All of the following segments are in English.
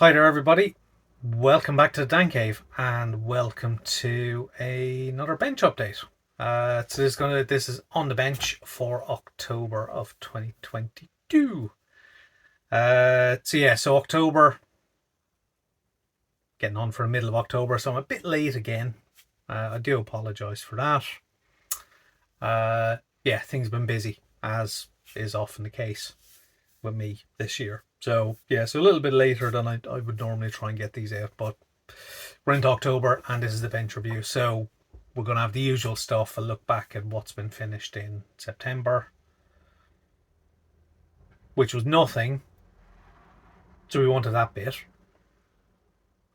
Hi there, everybody. Welcome back to the Dan Cave, and welcome to another bench update. This is on the bench for October of 2022. So October, getting on for the middle of October, so I'm a bit late again. I do apologise for that. Things have been busy, as is often the case with me this year. So a little bit later than I would normally try and get these out, but we're into October and this is the bench review. So we're going to have the usual stuff, a look back at what's been finished in September, which was nothing. So we wanted that bit.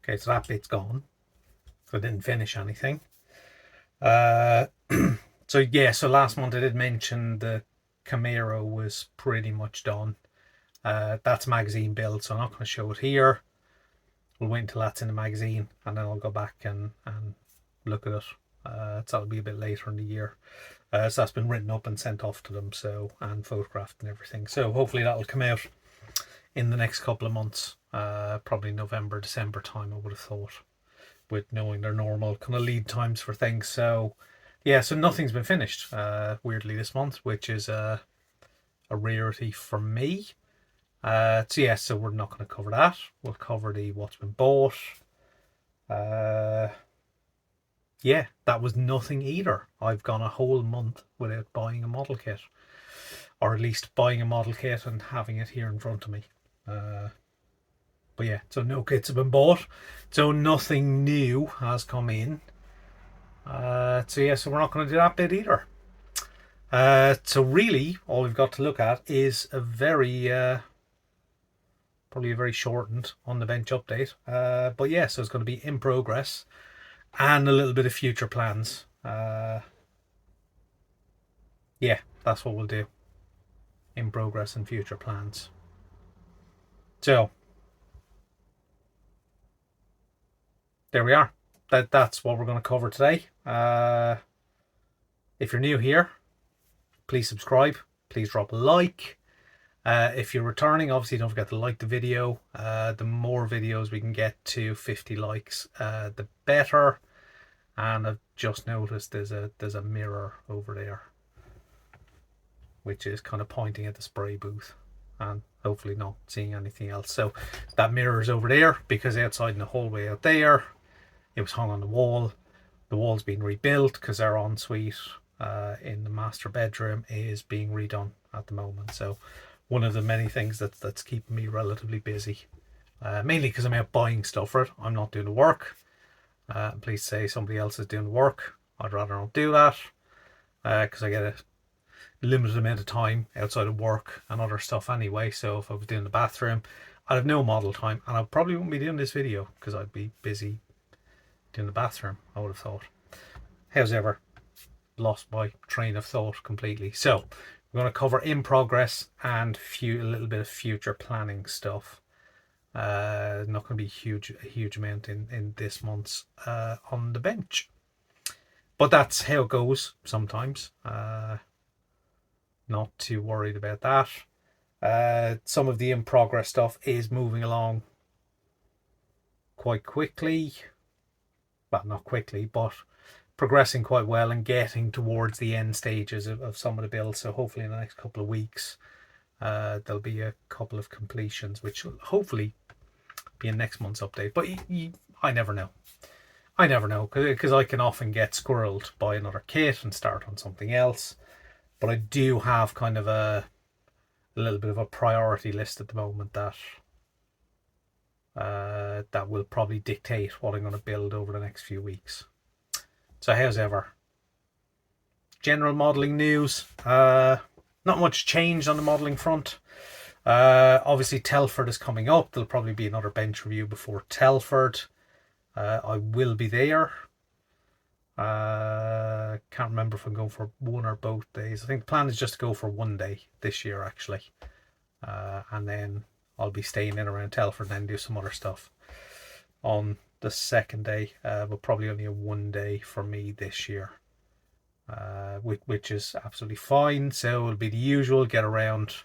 Okay, so that bit's gone. So I didn't finish anything. So last month I did mention the Camaro was pretty much done. That's magazine build, so I'm not going to show it here. We'll wait until that's in the magazine and then I'll go back and look at it. So that'll be a bit later in the year. So that's been written up and sent off to them, and photographed and everything. So hopefully that'll come out in the next couple of months, probably November, December time, I would have thought, with knowing their normal kind of lead times for things. So nothing's been finished, weirdly, this month, which is a rarity for me. So we're not going to cover that. We'll cover the what's been bought. That was nothing either. I've gone a whole month without buying a model kit, or at least buying a model kit and having it here in front of me. So no kits have been bought, so nothing new has come in. So we're not going to do that bit either. So really, all we've got to look at is a very probably a very shortened on the bench update. So it's going to be in progress and a little bit of future plans. That's what we'll do. In progress and future plans. So there we are. That's what we're going to cover today. If you're new here, please subscribe. Please drop a like. If you're returning, obviously don't forget to like the video. The more videos we can get to 50 likes, the better. And I've just noticed there's a mirror over there, which is kind of pointing at the spray booth, and hopefully not seeing anything else. So that mirror is over there because outside in the hallway out there, it was hung on the wall. The wall's been rebuilt because our ensuite in the master bedroom is being redone at the moment. So one of the many things that's keeping me relatively busy, mainly because I'm out buying stuff for it. I'm not doing the work. Please say somebody else is doing the work. I'd rather not do that because I get a limited amount of time outside of work and other stuff anyway. So if I was doing the bathroom, I'd have no model time, and I probably wouldn't be doing this video because I'd be busy doing the bathroom, I would have thought. However, lost my train of thought completely. So we're going to cover in progress and a little bit of future planning stuff. Not going to be a huge amount in this month's on the bench, but that's how it goes sometimes. Not too worried about that. Some of the in progress stuff is moving along quite quickly. Well, not quickly, but progressing quite well and getting towards the end stages of some of the builds. So hopefully in the next couple of weeks, there'll be a couple of completions, which will hopefully be in next month's update. But I never know. Because I can often get squirreled by another kit and start on something else. But I do have kind of a little bit of a priority list at the moment that will probably dictate what I'm going to build over the next few weeks. So how's ever? General modelling news. Not much change on the modelling front. Obviously Telford is coming up. There'll probably be another bench review before Telford. I will be there. Can't remember if I'm going for one or both days. I think the plan is just to go for one day this year, actually. And then I'll be staying in around Telford and then do some other stuff on the second day. But probably only a one day for me this year, which is absolutely fine. So it'll be the usual, get around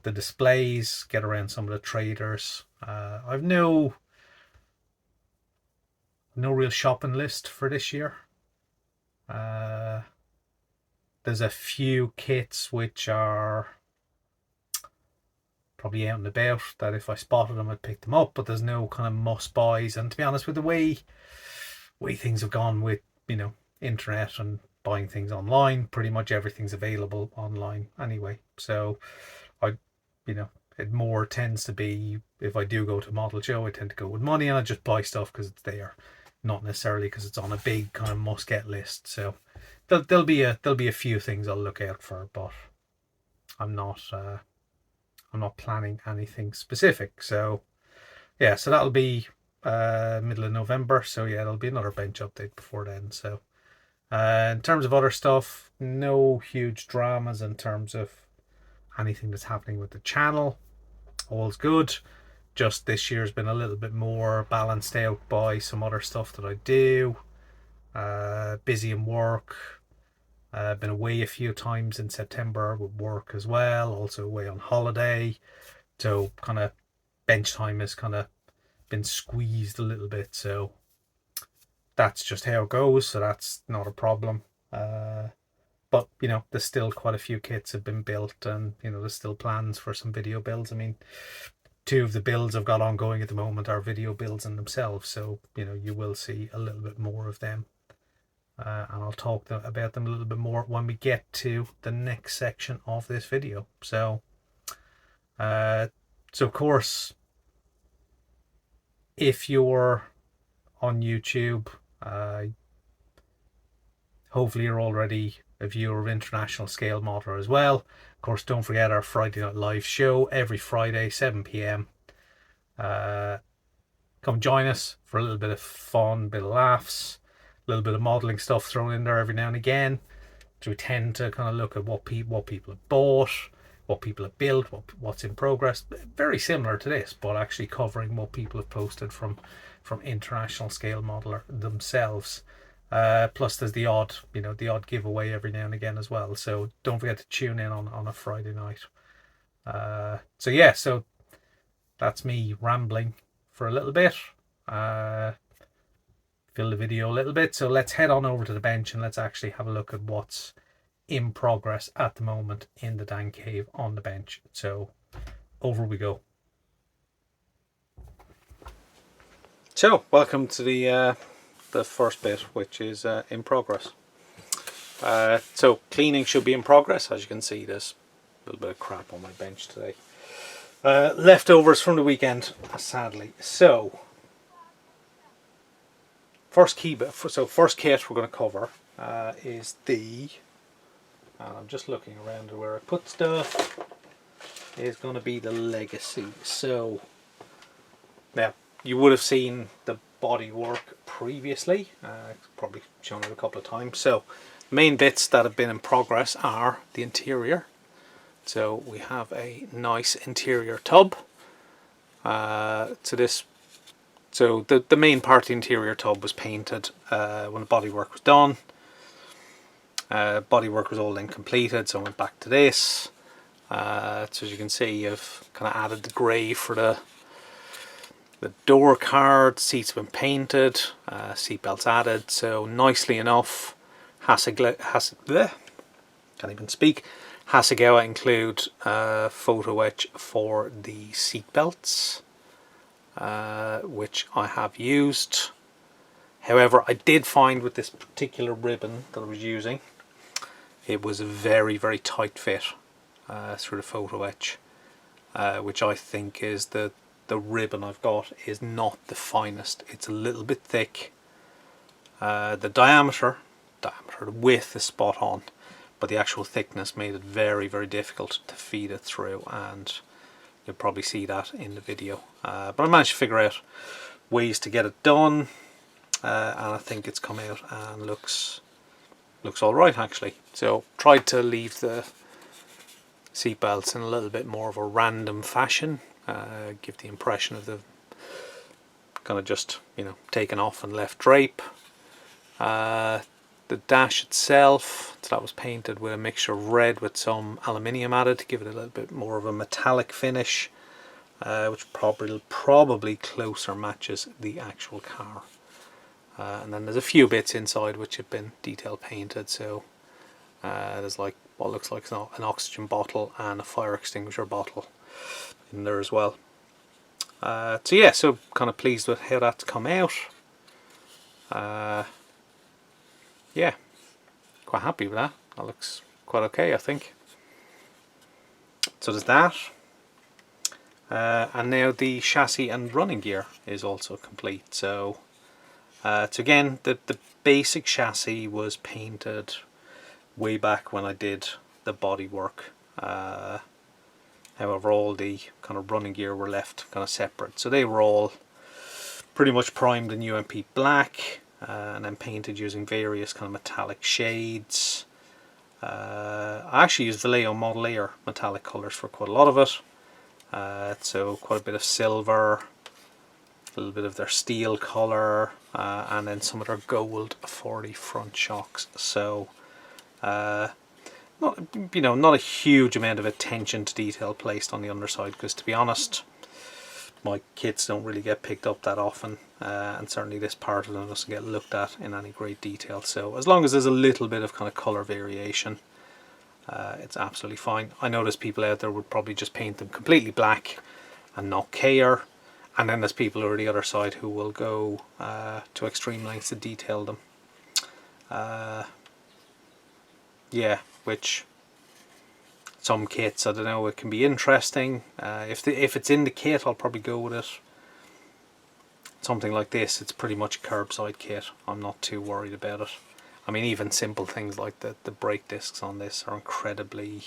the displays, get around some of the traders, I've no real shopping list for this year. There's a few kits which are probably out and about that if I spotted them I'd pick them up, but there's no kind of must buys. And to be honest, with the way things have gone with, you know, internet and buying things online, pretty much everything's available online anyway. So it more tends to be, if I do go to a model show, I tend to go with money and I just buy stuff because it's there, not necessarily because it's on a big kind of must get list. So there'll be a few things I'll look out for, but I'm not planning anything specific. So yeah, so that'll be middle of November. So yeah, there'll be another bench update before then. So in terms of other stuff, no huge dramas in terms of anything that's happening with the channel. All's good. Just this year's been a little bit more balanced out by some other stuff that I do. Busy in work. Been away a few times in September with work as well. Also away on holiday. So kind of bench time has kind of been squeezed a little bit. So that's just how it goes. So that's not a problem. But, you know, there's still quite a few kits have been built, and, you know, there's still plans for some video builds. I mean, 2 of the builds I've got ongoing at the moment are video builds in themselves. So, you know, you will see a little bit more of them. And I'll talk about them a little bit more when we get to the next section of this video. So of course, if you're on YouTube, hopefully you're already a viewer of International Scale Modeler as well. Of course, don't forget our Friday Night Live show every Friday, 7 p.m. Come join us for a little bit of fun, bit of laughs, a little bit of modelling stuff thrown in there every now and again. So we tend to kind of look at what people have bought, what people have built, what's in progress. Very similar to this, but actually covering what people have posted from International Scale Modeler themselves. Plus there's the odd giveaway every now and again as well. So don't forget to tune in on a Friday night. So yeah, so that's me rambling for a little bit. Fill the video a little bit. So let's head on over to the bench and let's actually have a look at what's in progress at the moment in the Dan Cave on the bench. So over we go. So welcome to the first bit, which is in progress. So cleaning should be in progress. As you can see, there's a little bit of crap on my bench today. Leftovers from the weekend, sadly. So first kit we're going to cover is the, and I'm just looking around to where I put stuff, is going to be the Legacy. So now you would have seen the body work previously, probably shown it a couple of times. So the main bits that have been in progress are the interior. So we have a nice interior tub to this. So the main part of the interior tub was painted when the bodywork was done. Bodywork was all then completed, so I went back to this. So as you can see, I've kind of added the grey for the door card. Seats have been painted, seat belts added. So nicely enough, Hasegawa include photo etch for the seat belts, which I have used. However, I did find with this particular ribbon that I was using, it was a very, very tight fit through the photo etch, which I think is the ribbon I've got is not the finest. It's a little bit thick. The diameter, the width is spot on, but the actual thickness made it very, very difficult to feed it through, and you'll probably see that in the video. But I managed to figure out ways to get it done, and I think it's come out and looks alright actually. So tried to leave the seat belts in a little bit more of a random fashion, give the impression of the kind of just, you know, taken off and left drape. The dash itself, so that was painted with a mixture of red with some aluminium added to give it a little bit more of a metallic finish. which probably closer matches the actual car. And then there's a few bits inside which have been detail painted. So there's like what looks like an oxygen bottle and a fire extinguisher bottle in there as well. So yeah, so kind of pleased with how that's come out. Yeah, quite happy with that. That looks quite okay, I think. So there's that. And now the chassis and running gear is also complete. So, again, the basic chassis was painted way back when I did the body work. However, all the kind of running gear were left kind of separate. So they were all pretty much primed in UMP black and then painted using various kind of metallic shades. I actually used Vallejo Model Air metallic colours for quite a lot of it. So quite a bit of silver, a little bit of their steel colour, and then some of their gold for the front shocks. So not a huge amount of attention to detail placed on the underside, because to be honest, my kits don't really get picked up that often, and certainly this part of them doesn't get looked at in any great detail. So as long as there's a little bit of kind of colour variation, it's absolutely fine. I know there's people out there would probably just paint them completely black and not care, and then there's people over the other side who will go to extreme lengths to detail them. Yeah, which some kits, I don't know, it can be interesting. If it's in the kit, I'll probably go with it. Something like this, it's pretty much a curbside kit. I'm not too worried about it. I mean, even simple things like the brake discs on this are incredibly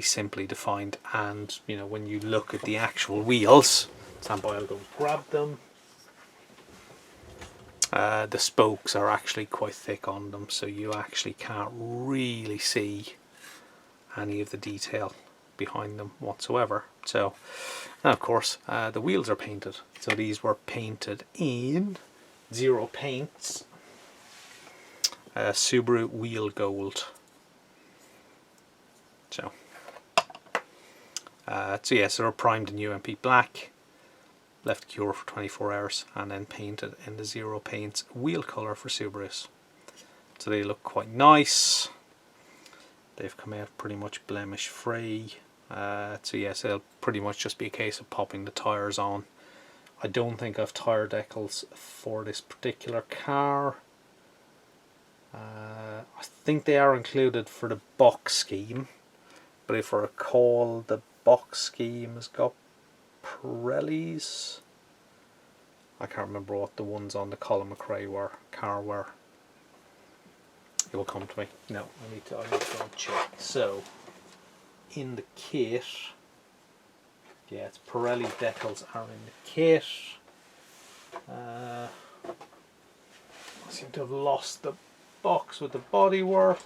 simply defined, and you know, when you look at the actual wheels, stand by, I'll go grab them. The spokes are actually quite thick on them, so you actually can't really see any of the detail behind them whatsoever. So, and of course, the wheels are painted. So these were painted in Zero Paints Subaru Wheel Gold. So yes, they were primed in UMP black, left cure for 24 hours, and then painted in the Zero Paints wheel colour for Subarus. So they look quite nice. They've come out pretty much blemish free. So yes, it'll pretty much just be a case of popping the tyres on. I don't think I've tyre decals for this particular car. I think they are included for the box scheme, but if I recall, the box scheme has got Pirellis. I can't remember what the ones on the Colin McRae car were. It will come to me. No, I need to go and check. So, in the kit, yeah, it's Pirelli decals are in the kit. I seem to have lost the box with the bodywork.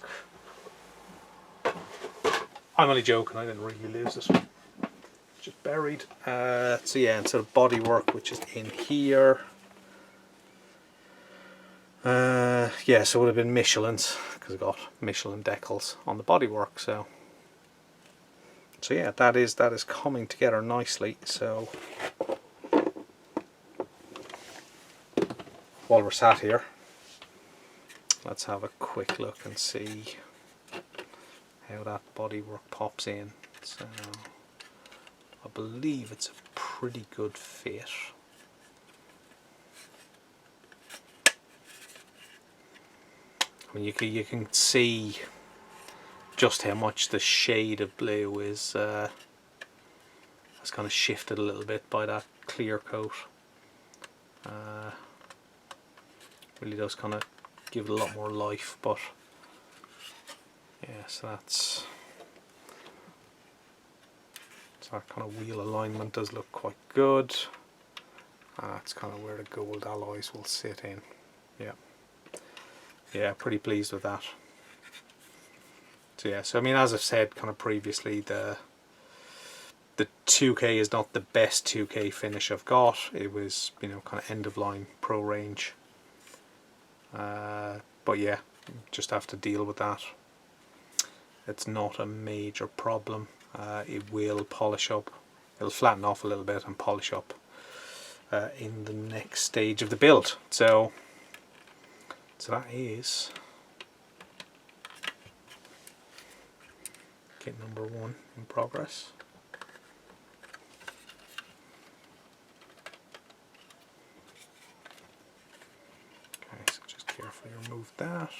I'm only joking, I didn't really lose it. Just buried. So yeah, and so the bodywork, which is in here. Yeah, so it would have been Michelin's, because I got Michelin decals on the bodywork. So yeah, that is coming together nicely. So while we're sat here, let's have a quick look and see how that bodywork pops in. So I believe it's a pretty good fit. I mean, you can see just how much the shade of blue is has kind of shifted a little bit by that clear coat. Really does kind of give it a lot more life, but yeah, so that's that kind of wheel alignment does look quite good. That's kind of where the gold alloys will sit in. Yeah, pretty pleased with that. So yeah, so I mean, as I've said kind of previously, the 2K is not the best 2K finish I've got. It was, you know, kind of end of line pro range. But yeah, just have to deal with that. It's not a major problem. It will polish up it'll flatten off a little bit and polish up in the next stage of the build. So that is kit number 1 in progress. Okay, so just carefully remove that.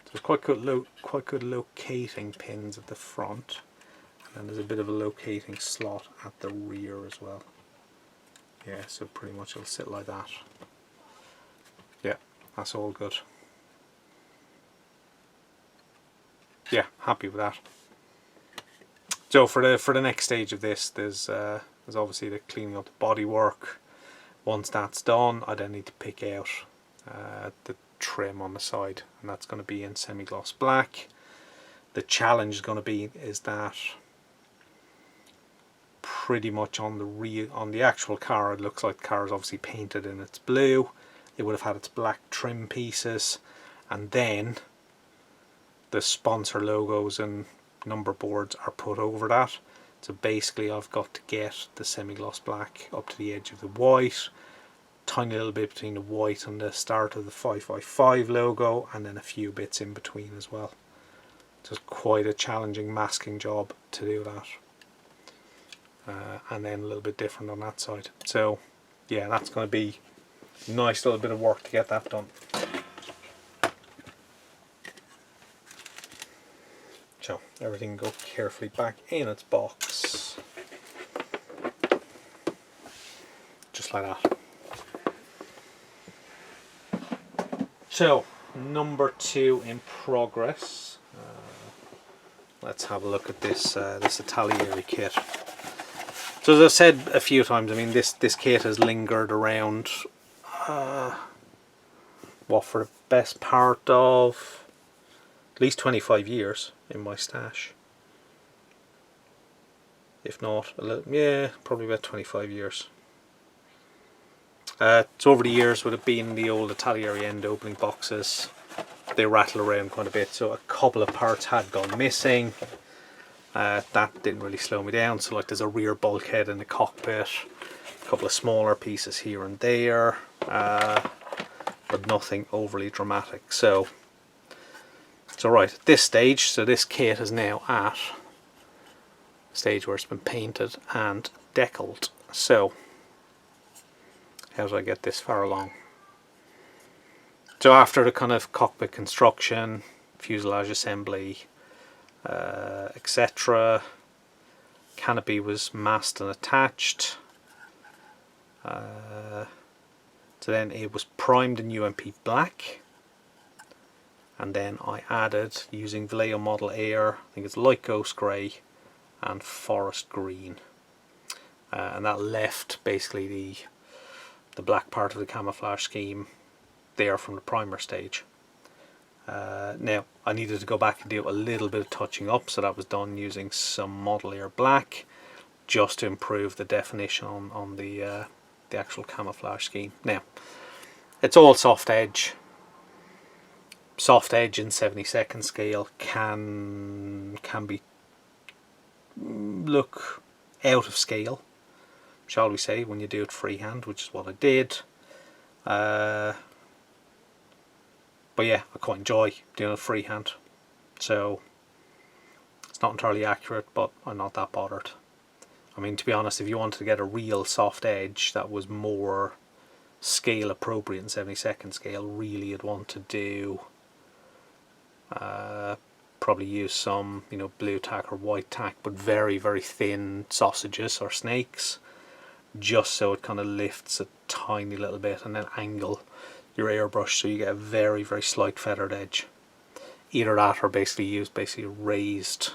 So there's quite good locating pins at the front, and then there's a bit of a locating slot at the rear as well. Yeah, so pretty much it'll sit like that. Yeah, that's all good. Yeah, happy with that. So for the next stage of this, there's obviously the cleaning up the bodywork. Once that's done, I then need to pick out the trim on the side, and that's going to be in semi-gloss black. The challenge is going to be is that pretty much on the actual car, it looks like the car is obviously painted in its blue. It would have had its black trim pieces, and then the sponsor logos and number boards are put over that. So basically I've got to get the semi-gloss black up to the edge of the white, tiny little bit between the white and the start of the 555 logo, and then a few bits in between as well. So it's quite a challenging masking job to do that. And then a little bit different on that side. So yeah, that's going to be a nice little bit of work to get that done. So everything go carefully back in its box, just like that. So number 2 in progress. Let's have a look at this this Itaglieri kit. So as I've said a few times, I mean this kit has lingered around what, for the best part of at least 25 years in my stash, if not a little, yeah, probably about 25 years. So over the years, with it being the old Itaglieri end opening boxes, they rattle around quite a bit, so a couple of parts had gone missing. That didn't really slow me down. So like there's a rear bulkhead in the cockpit, a couple of smaller pieces here and there, but nothing overly dramatic. So right at this stage, so this kit is now at a stage where it's been painted and decaled. So how did I get this far along? So after the kind of cockpit construction, fuselage assembly, etc., canopy was masked and attached. So then it was primed in UMP black, and then I added, using Vallejo Model Air, I think it's light ghost grey and forest green, and that left basically the black part of the camouflage scheme there from the primer stage. Now I needed to go back and do a little bit of touching up, so that was done using some Model Air black just to improve the definition on the actual camouflage scheme. Now it's all soft edge. Soft edge in 72nd scale can be look out of scale, shall we say, when you do it freehand, which is what I did. But yeah, I quite enjoy doing it freehand, so it's not entirely accurate, but I'm not that bothered. I mean, to be honest, if you wanted to get a real soft edge that was more scale appropriate in 72nd scale, really you'd want to do probably use some, you know, blue tack or white tack, but very, very thin sausages or snakes, just so it kind of lifts a tiny little bit, and then angle your airbrush so you get a very, very slight feathered edge. Either that or basically use a raised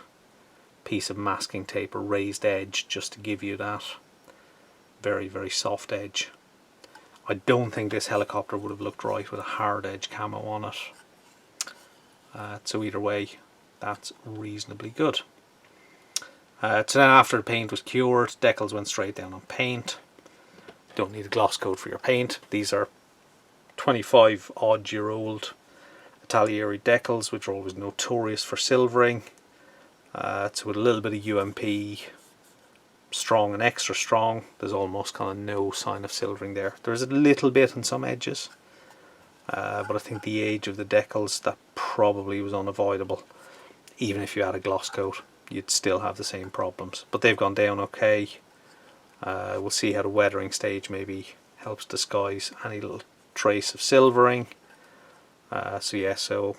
piece of masking tape or raised edge just to give you that very, very soft edge. I don't think this helicopter would have looked right with a hard edge camo on it. So either way, that's reasonably good. So then after the paint was cured, decals went straight down on paint. Don't need a gloss coat for your paint. These are 25 odd year old Itaglieri decals, which are always notorious for silvering. So with a little bit of UMP strong and extra strong. There's almost kind of no sign of silvering there. There's a little bit on some edges, but I think the age of the decals, that probably was unavoidable. Even if you had a gloss coat, you'd still have the same problems, but they've gone down okay. We'll see how the weathering stage maybe helps disguise any little trace of silvering. So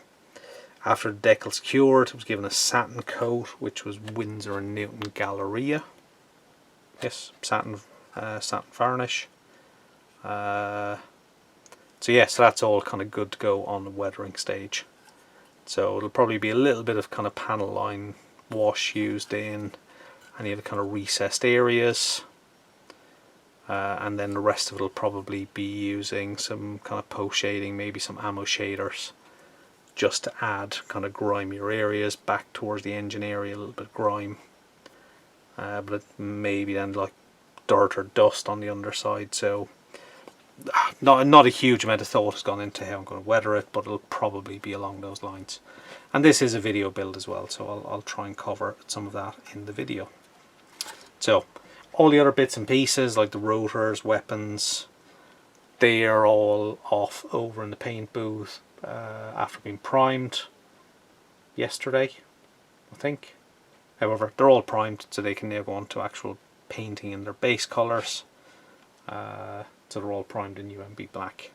after the decal's cured, it was given a satin coat, which was Winsor & Newton Galleria. Yes, satin varnish. So that's all kind of good to go on the weathering stage. So it'll probably be a little bit of kind of panel line wash used in any of the kind of recessed areas. And then the rest of it will probably be using some kind of post shading, maybe some ammo shaders, just to add kind of grimier areas back towards the engine area, a little bit of grime. But it maybe then like dirt or dust on the underside, so not a huge amount of thought has gone into how I'm going to weather it, but it'll probably be along those lines. And this is a video build as well, so I'll try and cover some of that in the video. So all the other bits and pieces like the rotors, weapons, they are all off over in the paint booth after being primed yesterday, I think. However, they're all primed, so they can now go on to actual painting in their base colours. So they're all primed in UMB black.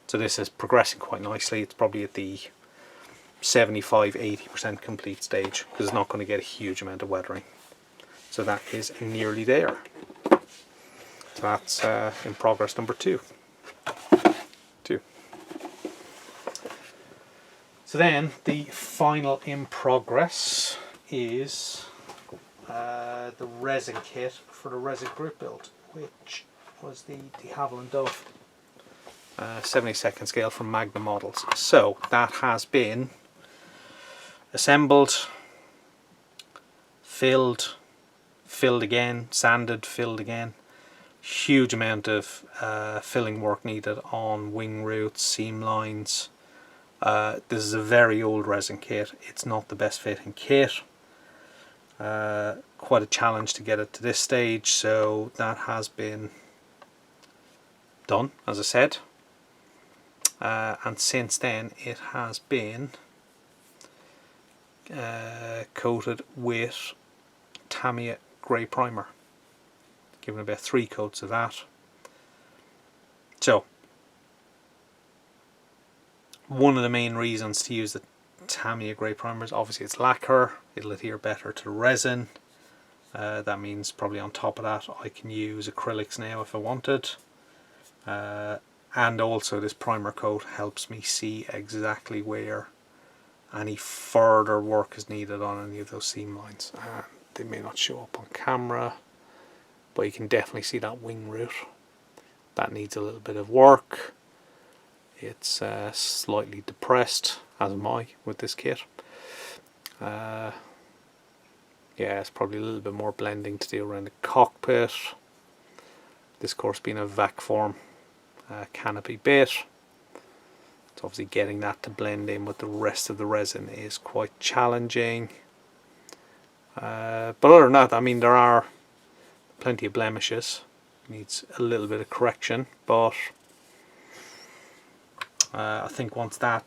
So this is progressing quite nicely. It's probably at the 75-80% complete stage, because it's not going to get a huge amount of weathering. So that is nearly there. So that's in progress number 2. So then the final in progress is the resin kit for the resin grip build, which was the de Havilland Dove 72nd scale from Magnum Models. So that has been assembled, filled again, sanded, filled again. Huge amount of filling work needed on wing roots, seam lines. This is a very old resin kit. It's not the best fitting kit. Quite a challenge to get it to this stage, so that has been done, as I said. And since then it has been coated with Tamiya grey primer, given about 3 coats of that. So one of the main reasons to use the Tamiya grey primer is obviously it's lacquer, it'll adhere better to the resin. That means probably on top of that I can use acrylics now if I wanted. And also this primer coat helps me see exactly where any further work is needed on any of those seam lines. They may not show up on camera, but you can definitely see that wing root. That needs a little bit of work. It's slightly depressed, as am I with this kit. Yeah, it's probably a little bit more blending to do around the cockpit. This course being a vac form canopy bit. So obviously getting that to blend in with the rest of the resin is quite challenging. But other than that, I mean, there are plenty of blemishes. Needs a little bit of correction, but I think once that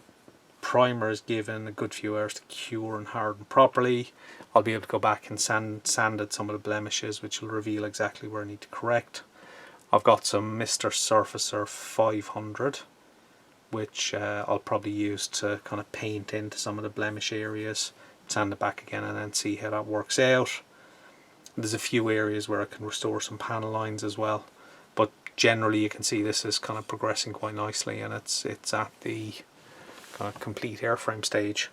primer is given a good few hours to cure and harden properly, I'll be able to go back and sanded some of the blemishes, which will reveal exactly where I need to correct. I've got some Mr. Surfacer 500, which I'll probably use to kind of paint into some of the blemish areas, sand it back again, and then see how that works out. There's a few areas where I can restore some panel lines as well, but generally you can see this is kind of progressing quite nicely, and it's at the kind of complete airframe stage.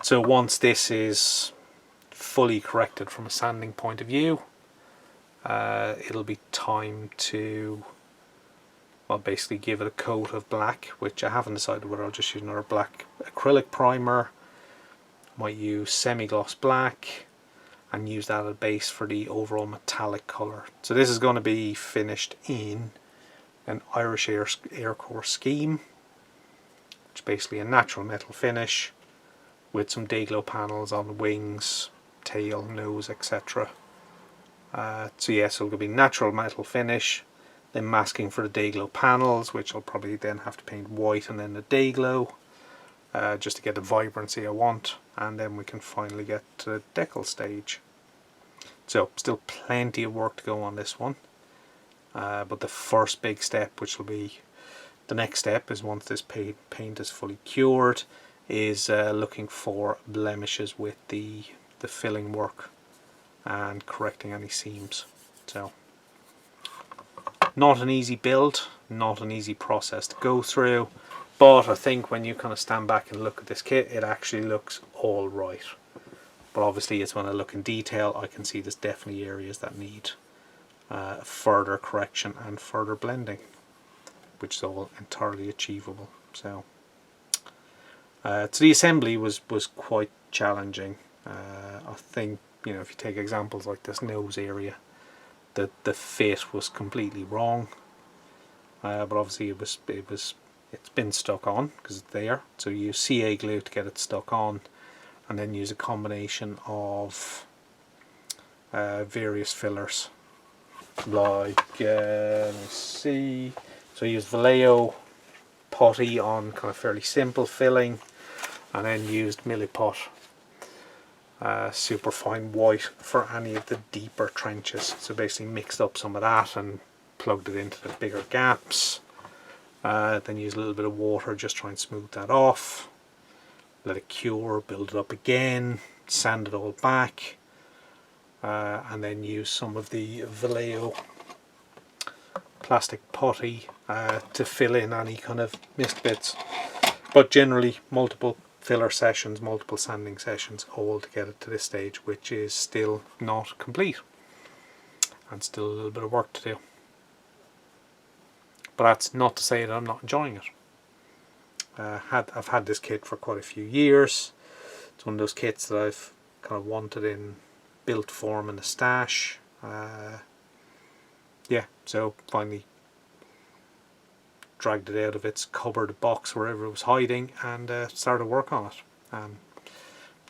So once this is fully corrected from a sanding point of view, it'll be time to, well, basically give it a coat of black, which I haven't decided whether I'll just use another black acrylic primer, might use semi-gloss black, and use that as a base for the overall metallic colour. So this is going to be finished in an Irish Air Corps scheme, which is basically a natural metal finish with some day glow panels on the wings, tail, nose, etc. So yeah, so it'll be natural metal finish, then masking for the day glow panels, which I'll probably then have to paint white and then the day glow, just to get the vibrancy I want, and then we can finally get to the decal stage. So still plenty of work to go on this one, but the first big step, which will be the next step, is once this paint is fully cured, is looking for blemishes with the filling work and correcting any seams. So not an easy build, not an easy process to go through, but I think when you kind of stand back and look at this kit, it actually looks all right. But obviously it's when I look in detail, I can see there's definitely areas that need further correction and further blending, which is all entirely achievable. So the assembly was quite challenging. I think, you know, if you take examples like this nose area, the fit was completely wrong, but obviously it's been stuck on because it's there. So you use CA glue to get it stuck on, and then use a combination of various fillers, like let me see. So I use Vallejo putty on kind of fairly simple filling, and then used Milliput superfine white for any of the deeper trenches. So basically mixed up some of that and plugged it into the bigger gaps. Then use a little bit of water, just try and smooth that off. Let it cure, build it up again, sand it all back, and then use some of the Vallejo plastic putty to fill in any kind of missed bits. But generally multiple filler sessions, multiple sanding sessions, all to get it to this stage, which is still not complete and still a little bit of work to do. But that's not to say that I'm not enjoying it. I've had this kit for quite a few years. It's one of those kits that I've kind of wanted in built form in a stash. Yeah, so finally dragged it out of its cupboard box wherever it was hiding and started work on it.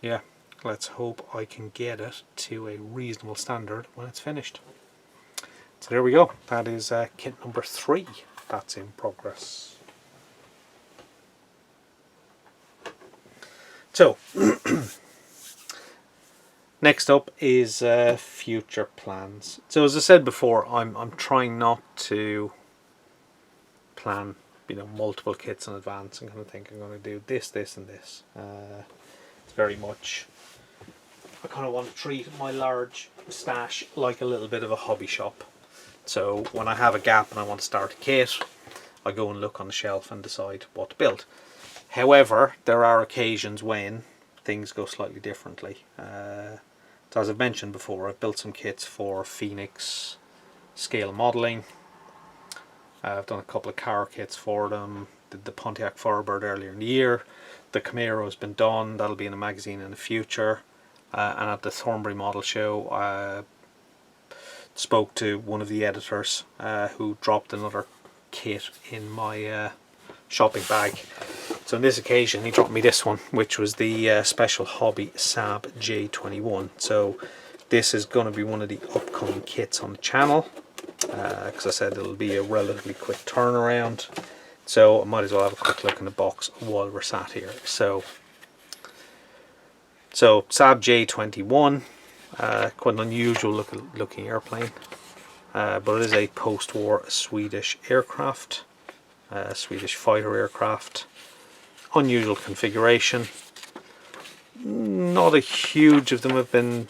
Yeah, let's hope I can get it to a reasonable standard when it's finished. So there we go. That is kit number 3 that's in progress. So next up is future plans. So as I said before, I'm trying not to plan, you know, multiple kits in advance and kind of think I'm going to do this, this and this. It's very much, I kind of want to treat my large stash like a little bit of a hobby shop. So when I have a gap and I want to start a kit, I go and look on the shelf and decide what to build. However, there are occasions when things go slightly differently. So as I've mentioned before, I've built some kits for Phoenix scale modelling. I've done a couple of car kits for them. Did the Pontiac Firebird earlier in the year. The Camaro has been done. That'll be in a magazine in the future. And at the Thornbury Model Show, I spoke to one of the editors who dropped another kit in my shopping bag. So on this occasion he dropped me this one, which was the Special Hobby Saab J21. So this is going to be one of the upcoming kits on the channel, because I said it'll be a relatively quick turnaround, so I might as well have a quick look in the box while we're sat here. So Saab J21, quite an unusual looking airplane, but it is a post-war Swedish aircraft, Swedish fighter aircraft. Unusual configuration. Not a huge of them have been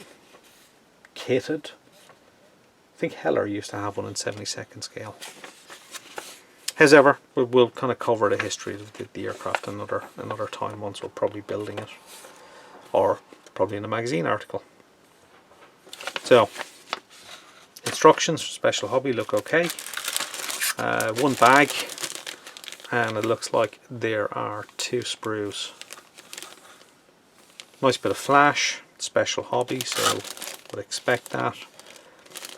kitted. I think Heller used to have one in 72nd scale. However, we'll kind of cover the history of the aircraft another time once we're probably building it, or probably in a magazine article. So, instructions for Special Hobby look okay. One bag, and it looks like there are 2 sprues. Nice bit of flash, Special Hobby, so would expect that.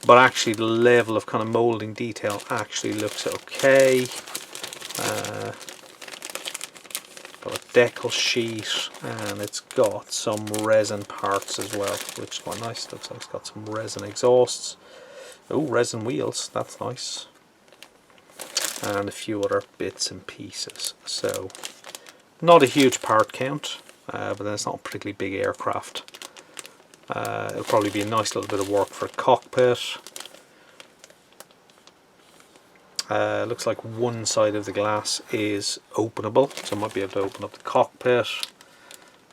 But actually the level of kind of moulding detail actually looks okay. got a decal sheet, and it's got some resin parts as well, which is quite nice. Looks like it's got some resin exhausts. Oh, resin wheels, that's nice. And a few other bits and pieces. So, not a huge part count, but then it's not a particularly big aircraft. It'll probably be a nice little bit of work for a cockpit. Looks like one side of the glass is openable, so I might be able to open up the cockpit.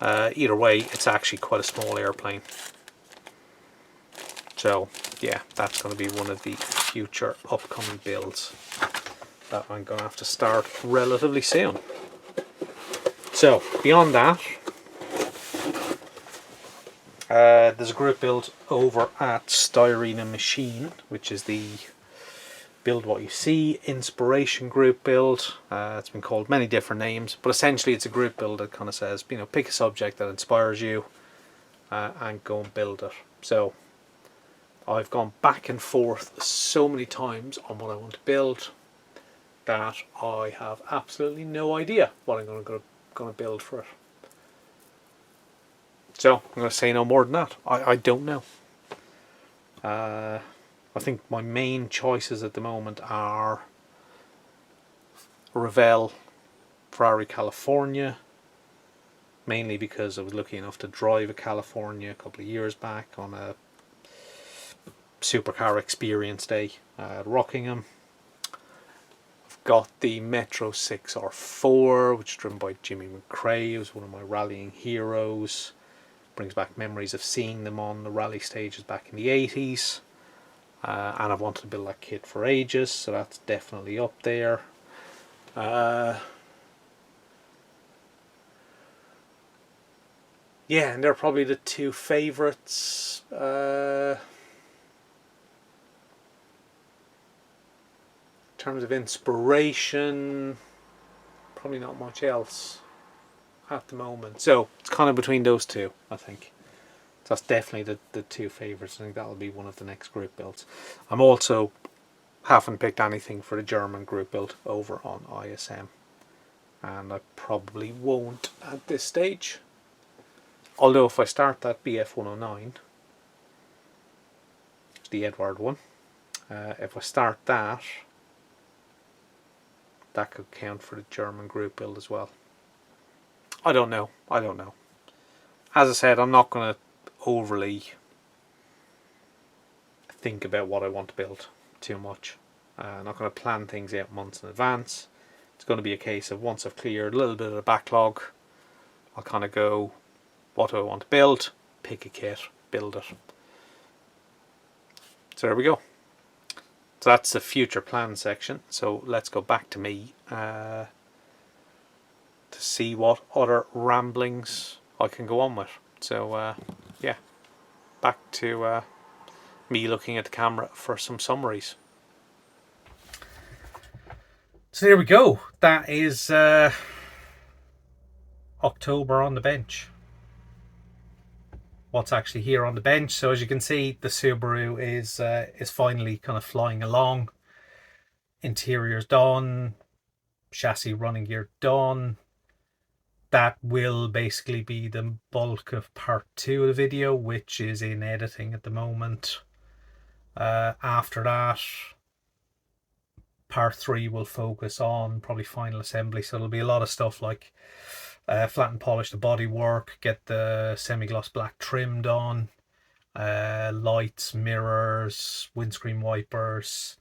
Either way, it's actually quite a small airplane. So yeah, that's going to be one of the future upcoming builds that I'm going to have to start relatively soon. So beyond that, there's a group build over at Styrene Machine, which is the Build What You See inspiration group build. It's been called many different names, but essentially it's a group build that kind of says, you know, pick a subject that inspires you and go and build it. So I've gone back and forth so many times on what I want to build that I have absolutely no idea what I'm going to build for it. So I'm going to say no more than that. I don't know. I think my main choices at the moment are Revell Ferrari California, mainly because I was lucky enough to drive a California a couple of years back on a supercar experience day at Rockingham. I've got the Metro 6R4, which is driven by Jimmy McRae, who was one of my rallying heroes. Brings back memories of seeing them on the rally stages back in the 80s. And I've wanted to build that kit for ages, so that's definitely up there. Yeah, and they're probably the two favourites. In terms of inspiration, probably not much else at the moment. So it's kind of between those two, I think. That's definitely the two favourites. I think that'll be one of the next group builds. I'm also haven't picked anything for the German group build over on ISM, and I probably won't at this stage. Although if I start that BF 109, the Edward one, if I start that, that could count for the German group build as well. I don't know. As I said, I'm not going to overly think about what I want to build too much. I'm not going to plan things out months in advance. It's going to be a case of once I've cleared a little bit of the backlog, I'll kind of go, what do I want to build? Pick a kit, build it. So there we go. So that's the future plan section. So let's go back to me to see what other ramblings I can go on with. So yeah, back to me looking at the camera for some summaries. So there we go. That is October on the bench. What's actually here on the bench? So as you can see, the Subaru is finally kind of flying along. Interior's done, chassis running gear done. That will basically be the bulk of part 2 of the video, which is in editing at the moment. After that, part 3 will focus on probably final assembly, so there'll be a lot of stuff like flat and polish the bodywork, get the semi-gloss black trim done, lights, mirrors, windscreen wipers,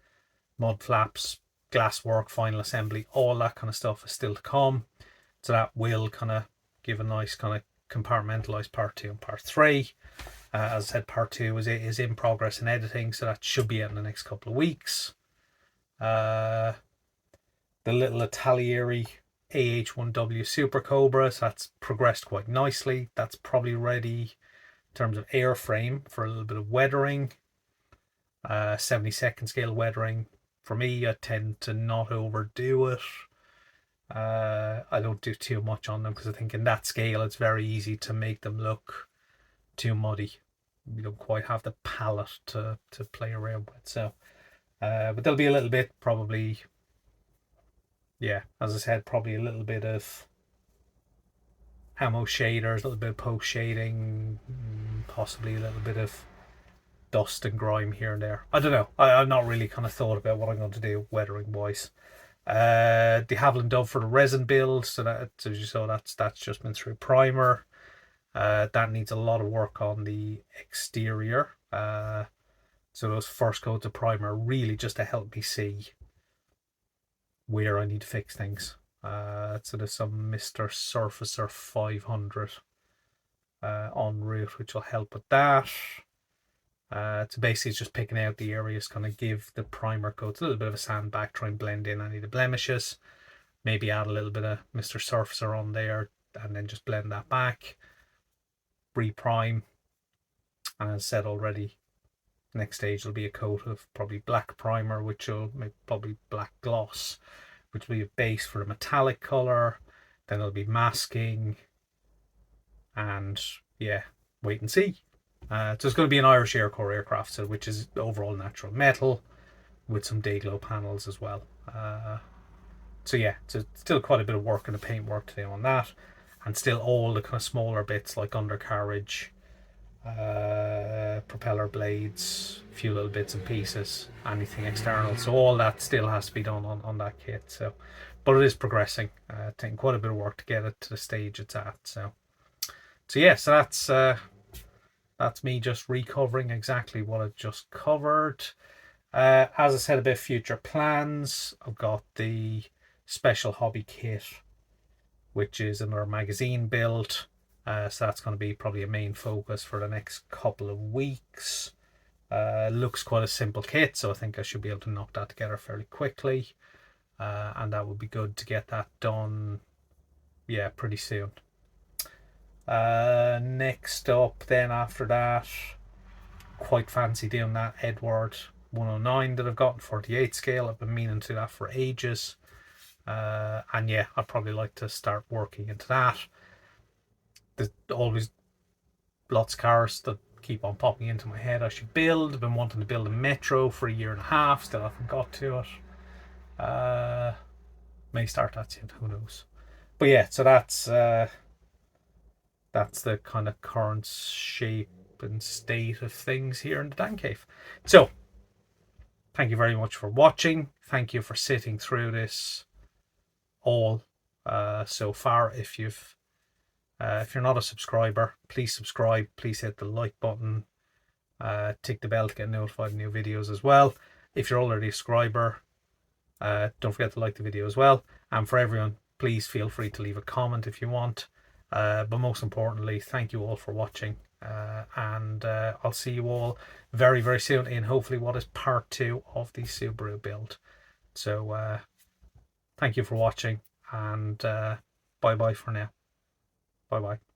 mud flaps, glass work, final assembly, all that kind of stuff is still to come. So that will kind of give a nice kind of compartmentalized part 2 and part 3. As I said, part 2 is in progress in editing, so that should be out in the next couple of weeks. The little Italieri AH1W Super Cobra, so that's progressed quite nicely. That's probably ready in terms of airframe for a little bit of weathering. 72nd scale weathering. For me, I tend to not overdo it. I don't do too much on them because I think in that scale it's very easy to make them look too muddy. You don't quite have the palette to play around with. So but there'll be a little bit, probably, yeah, as I said, probably a little bit of camo shaders, a little bit of post shading, possibly a little bit of dust and grime here and there. I don't know. I've not really kind of thought about what I'm going to do weathering wise. The Havilland Dove for the resin build, so that, as you saw, that's just been through primer. That needs a lot of work on the exterior. So those first coats of primer really just to help me see where I need to fix things. So there's some Mr. Surfacer 500 en route, which will help with that. So basically it's just picking out the areas, kind of give the primer coats a little bit of a sand back, try and blend in any of the blemishes, maybe add a little bit of Mr. Surfacer on there and then just blend that back, reprime, and as I said already, next stage will be a coat of probably black primer, which will make probably black gloss, which will be a base for a metallic color. Then it'll be masking, and yeah, wait and see. So it's going to be an Irish Aircore aircraft, so which is overall natural metal with some Day-Glo panels as well. So yeah, so still quite a bit of work in the paintwork today on that, and still all the kind of smaller bits like undercarriage, propeller blades, a few little bits and pieces, anything external. So all that still has to be done on that kit. So, but it is progressing. Taking quite a bit of work to get it to the stage it's at. So yeah, so that's me just recovering exactly what I just covered. As I said about future plans, I've got the special hobby kit, which is another magazine build. So that's going to be probably a main focus for the next couple of weeks. Looks quite a simple kit, so I think I should be able to knock that together fairly quickly. And that would be good to get that done, yeah, pretty soon. Next up then after that, quite fancy doing that Edward 109 that I've got in 48 scale. I've been meaning to do that for ages. And yeah, I'd probably like to start working into that. There's always lots of cars that keep on popping into my head I should build. I've been wanting to build a Metro for 1.5 years, still haven't got to it. May start that soon, who knows. But yeah, so that's the kind of current shape and state of things here in the Dan Cave. So thank you very much for watching. Thank you for sitting through this all so far. If you're not a subscriber, please subscribe. Please hit the like button. Tick the bell to get notified of new videos as well. If you're already a subscriber, don't forget to like the video as well. And for everyone, please feel free to leave a comment if you want. But most importantly, thank you all for watching. And I'll see you all very, very soon in hopefully what is part 2 of the Subaru build. So thank you for watching, and bye bye for now. Bye bye.